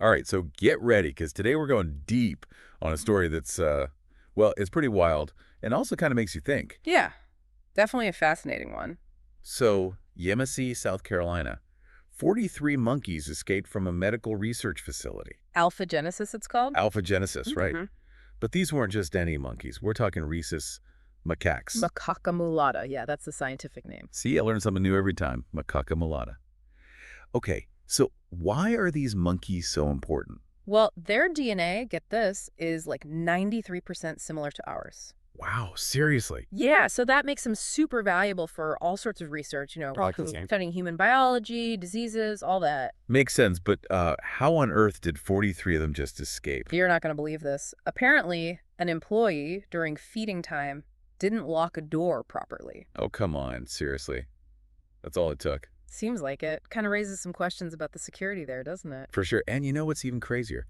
All right, so get ready, because today we're going deep on a story that's, well, it's pretty wild and also kind of makes you think. Yeah, definitely a fascinating one. So, Yemassee, South Carolina, 43 monkeys escaped from a medical research facility. Alpha Genesis, it's called? Alpha Genesis, right? Mm-hmm. But these weren't just any monkeys. We're talking Rhesus macaques. Macaca mulata. Yeah, that's the scientific name. See, I learn something new every time. Macaca mulata. Okay, so why are these monkeys so important? Well, their DNA, get this, is like 93% similar to ours. Wow, seriously? Yeah, so that makes them super valuable for all sorts of research, studying human biology, diseases, all that. Makes sense, but how on earth did 43 of them just escape? You're not going to believe this. Apparently, an employee during feeding time didn't lock a door properly. Oh, come on, seriously. That's all it took. Seems like it. Kind of raises some questions about the security there, doesn't it? For sure. And you know what's even crazier?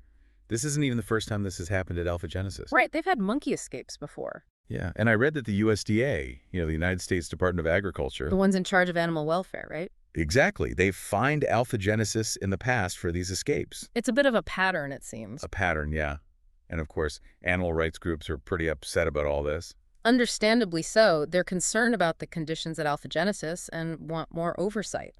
This isn't even the first time this has happened at Alpha Genesis. Right, they've had monkey escapes before. Yeah, and I read that the USDA, the United States Department of Agriculture. The ones in charge of animal welfare, right? Exactly. They've fined Alpha Genesis in the past for these escapes. It's a bit of a pattern, it seems. A pattern, yeah. And of course, animal rights groups are pretty upset about all this. Understandably so. They're concerned about the conditions at Alpha Genesis and want more oversight.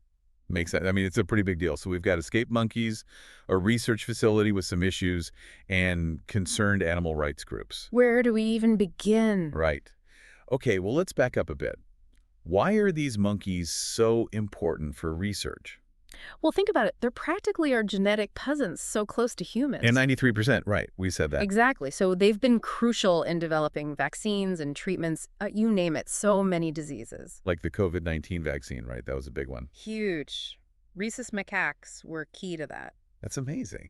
Makes sense. I mean, it's a pretty big deal. So we've got escaped monkeys, a research facility with some issues, and concerned animal rights groups. Where do we even begin? Right. Okay, well, let's back up a bit. Why are these monkeys so important for research? Well, think about it. They're practically our genetic cousins, so close to humans. And 93%, right. We said that. Exactly. So they've been crucial in developing vaccines and treatments, you name it, so many diseases. Like the COVID-19 vaccine, right? That was a big one. Huge. Rhesus macaques were key to that. That's amazing.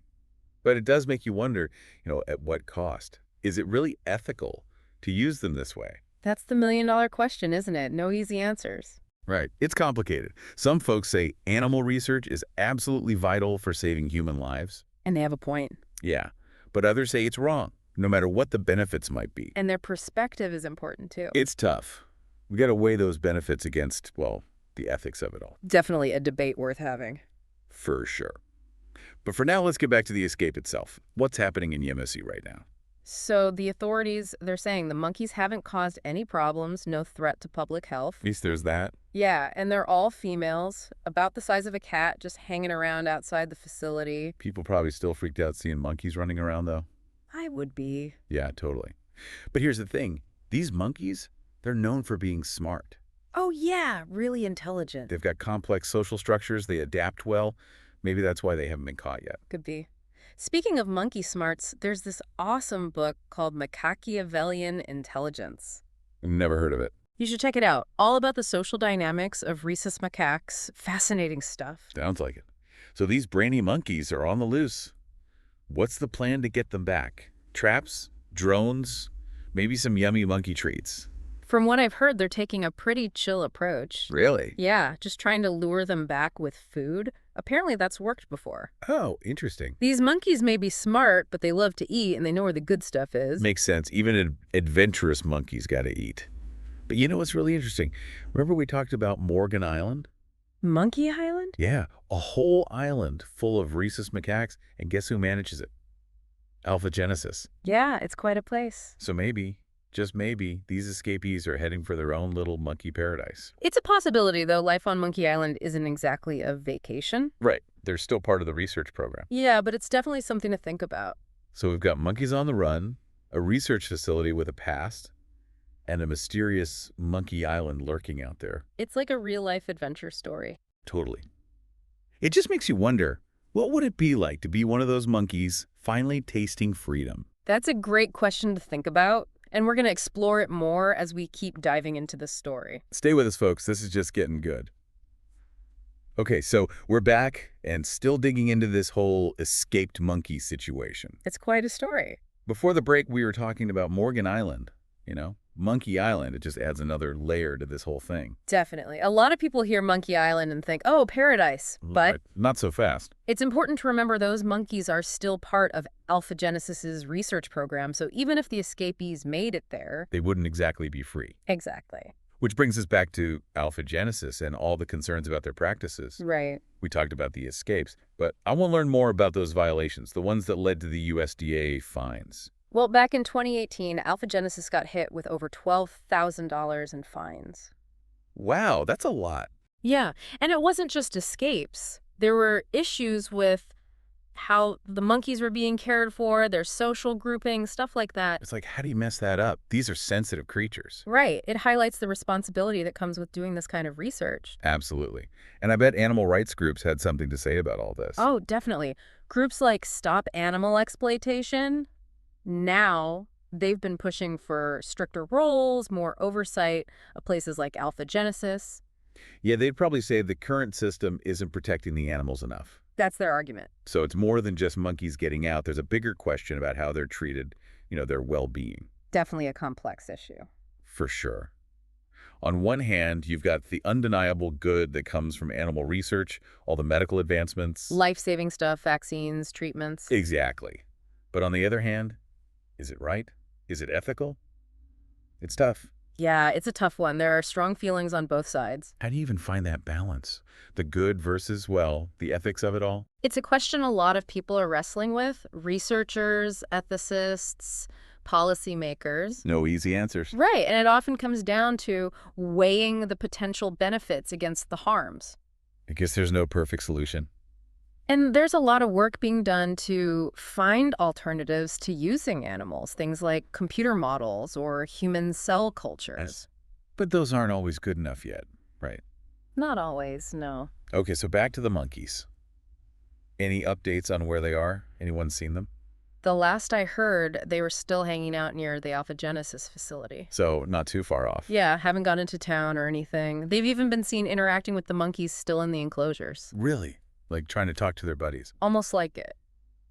But it does make you wonder, at what cost? Is it really ethical to use them this way? That's the million-dollar question, isn't it? No easy answers. Right. It's complicated. Some folks say animal research is absolutely vital for saving human lives. And they have a point. Yeah. But others say it's wrong, no matter what the benefits might be. And their perspective is important, too. It's tough. We got to weigh those benefits against, well, the ethics of it all. Definitely a debate worth having. For sure. But for now, let's get back to the escape itself. What's happening in Yemassee right now? So the authorities, they're saying the monkeys haven't caused any problems, no threat to public health. At least there's that. Yeah, and they're all females, about the size of a cat, just hanging around outside the facility. People probably still freaked out seeing monkeys running around, though. I would be. Yeah, totally. But here's the thing. These monkeys, they're known for being smart. Oh, yeah, really intelligent. They've got complex social structures. They adapt well. Maybe that's why they haven't been caught yet. Could be. Speaking of monkey smarts, there's this awesome book called Machiavellian Intelligence. Never heard of it. You should check it out. All about the social dynamics of Rhesus macaques. Fascinating stuff. Sounds like it. So these brainy monkeys are on the loose. What's the plan to get them back? Traps? Drones? Maybe some yummy monkey treats? From what I've heard, they're taking a pretty chill approach. Really? Yeah, just trying to lure them back with food. Apparently that's worked before. Oh, interesting. These monkeys may be smart, but they love to eat and they know where the good stuff is. Makes sense. Even adventurous monkeys got to eat. But you know what's really interesting? Remember we talked about Morgan Island? Monkey Island? Yeah, a whole island full of Rhesus macaques, and guess who manages it? Alpha Genesis. Yeah, it's quite a place. So maybe, just maybe, these escapees are heading for their own little monkey paradise. It's a possibility, though. Life on Monkey Island isn't exactly a vacation. Right. They're still part of the research program. Yeah, but it's definitely something to think about. So we've got monkeys on the run, a research facility with a past, and a mysterious monkey island lurking out there. It's like a real-life adventure story. Totally. It just makes you wonder, what would it be like to be one of those monkeys finally tasting freedom? That's a great question to think about, and we're going to explore it more as we keep diving into this story. Stay with us, folks. This is just getting good. Okay, so we're back and still digging into this whole escaped monkey situation. It's quite a story. Before the break, we were talking about Morgan Island, Monkey Island. It just adds another layer to this whole thing. Definitely. A lot of people hear Monkey Island and think, oh, paradise. But not so fast. It's important to remember those monkeys are still part of Alpha Genesis's research program, so even if the escapees made it there... they wouldn't exactly be free. Exactly. Which brings us back to alphagenesis and all the concerns about their practices. Right. We talked about the escapes, but I want to learn more about those violations, the ones that led to the USDA fines. Well, back in 2018, Alphagenesis got hit with over $12,000 in fines. Wow, that's a lot. Yeah, and it wasn't just escapes. There were issues with how the monkeys were being cared for, their social grouping, stuff like that. It's like, how do you mess that up? These are sensitive creatures. Right. It highlights the responsibility that comes with doing this kind of research. Absolutely. And I bet animal rights groups had something to say about all this. Oh, definitely. Groups like Stop Animal Exploitation, now they've been pushing for stricter rules, more oversight of places like Alphagenesis. Yeah, they'd probably say the current system isn't protecting the animals enough. That's their argument. So it's more than just monkeys getting out. There's a bigger question about how they're treated, their well-being. Definitely a complex issue. For sure. On one hand, you've got the undeniable good that comes from animal research, all the medical advancements. Life-saving stuff, vaccines, treatments. Exactly. But on the other hand, is it right? Is it ethical? It's tough. Yeah, it's a tough one. There are strong feelings on both sides. How do you even find that balance? The good versus, well, the ethics of it all? It's a question a lot of people are wrestling with. Researchers, ethicists, policymakers. No easy answers. Right, and it often comes down to weighing the potential benefits against the harms. I guess there's no perfect solution. And there's a lot of work being done to find alternatives to using animals, things like computer models or human cell cultures. But those aren't always good enough yet, right? Not always, no. Okay, so back to the monkeys. Any updates on where they are? Anyone seen them? The last I heard, they were still hanging out near the Alphagenesis facility. So not too far off. Yeah, haven't gone into town or anything. They've even been seen interacting with the monkeys still in the enclosures. Really? Like trying to talk to their buddies? Almost like it.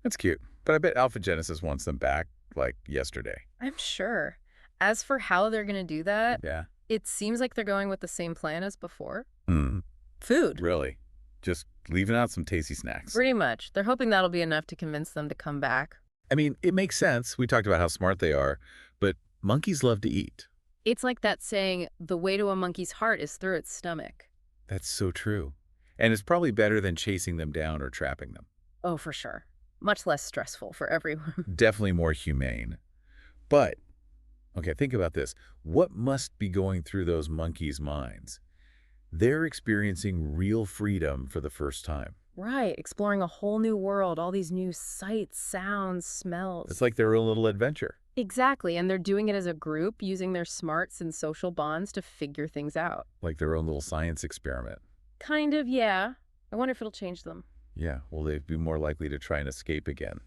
That's cute. But I bet Alphagenesis wants them back, like, yesterday. I'm sure. As for how they're going to do that, Yeah. it seems like they're going with the same plan as before. Hmm. Food. Really? Just leaving out some tasty snacks. Pretty much. They're hoping that'll be enough to convince them to come back. I mean, it makes sense. We talked about how smart they are, but monkeys love to eat. It's like that saying, the way to a monkey's heart is through its stomach. That's so true. And it's probably better than chasing them down or trapping them. Oh, for sure. Much less stressful for everyone. Definitely more humane. But, okay, think about this. What must be going through those monkeys' minds? They're experiencing real freedom for the first time. Right, exploring a whole new world, all these new sights, sounds, smells. It's like their own little adventure. Exactly, and they're doing it as a group, using their smarts and social bonds to figure things out. Like their own little science experiment. Kind of, yeah. I wonder if it'll change them. Yeah, will they be more likely to try and escape again,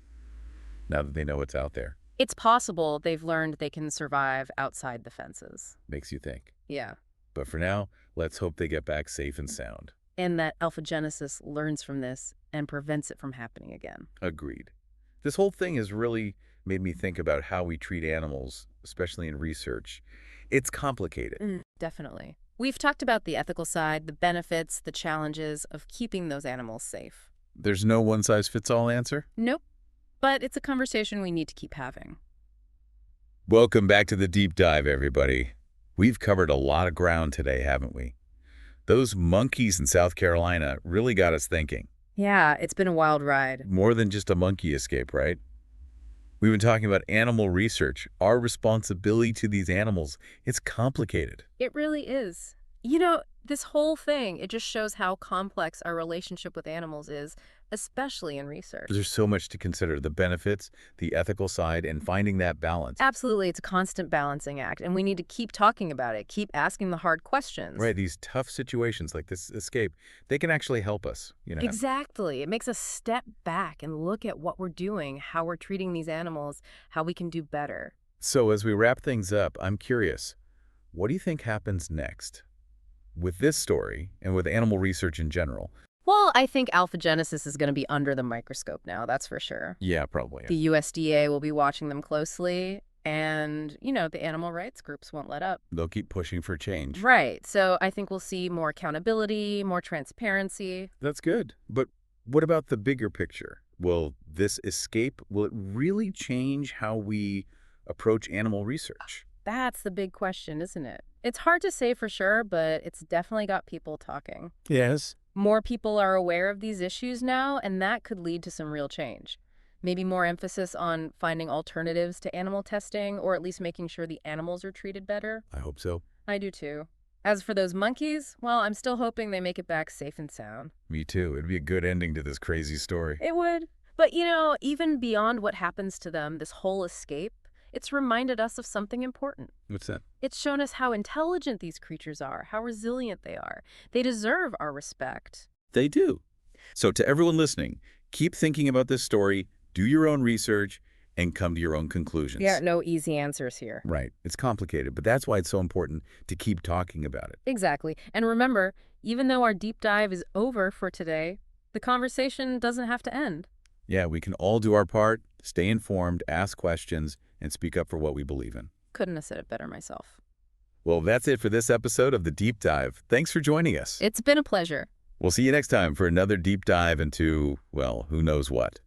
now that they know what's out there? It's possible they've learned they can survive outside the fences. Makes you think. Yeah. But for now, let's hope they get back safe and sound. And that Alphagenesis learns from this and prevents it from happening again. Agreed. This whole thing has really made me think about how we treat animals, especially in research. It's complicated. Definitely. We've talked about the ethical side, the benefits, the challenges of keeping those animals safe. There's no one-size-fits-all answer? Nope. But it's a conversation we need to keep having. Welcome back to the Deep Dive, everybody. We've covered a lot of ground today, haven't we? Those monkeys in South Carolina really got us thinking. Yeah, it's been a wild ride. More than just a monkey escape, right? We've been talking about animal research, our responsibility to these animals. It's complicated. It really is. You know, this whole thing, it just shows how complex our relationship with animals is, especially in research. There's so much to consider, the benefits, the ethical side, and finding that balance. Absolutely, it's a constant balancing act, and we need to keep talking about it, keep asking the hard questions. Right, these tough situations like this escape, they can actually help us, Exactly. It makes us step back and look at what we're doing, how we're treating these animals, how we can do better. So as we wrap things up, I'm curious, what do you think happens next? With this story, and with animal research in general. Well, I think Alphagenesis is going to be under the microscope now, that's for sure. Yeah, probably. The USDA will be watching them closely, and, the animal rights groups won't let up. They'll keep pushing for change. Right. So I think we'll see more accountability, more transparency. That's good. But what about the bigger picture? Will this escape, will it really change how we approach animal research? That's the big question, isn't it? It's hard to say for sure, but it's definitely got people talking. Yes. More people are aware of these issues now, and that could lead to some real change. Maybe more emphasis on finding alternatives to animal testing, or at least making sure the animals are treated better. I hope so. I do too. As for those monkeys, well, I'm still hoping they make it back safe and sound. Me too. It'd be a good ending to this crazy story. It would. But even beyond what happens to them, this whole escape, it's reminded us of something important. What's that? It's shown us how intelligent these creatures are, how resilient they are. They deserve our respect. They do. So to everyone listening, keep thinking about this story, do your own research, and come to your own conclusions. Yeah, no easy answers here. Right. It's complicated, but that's why it's so important to keep talking about it. Exactly. And remember, even though our deep dive is over for today, the conversation doesn't have to end. Yeah, we can all do our part, stay informed, ask questions, and speak up for what we believe in. Couldn't have said it better myself. Well, that's it for this episode of The Deep Dive. Thanks for joining us. It's been a pleasure. We'll see you next time for another deep dive into, well, who knows what.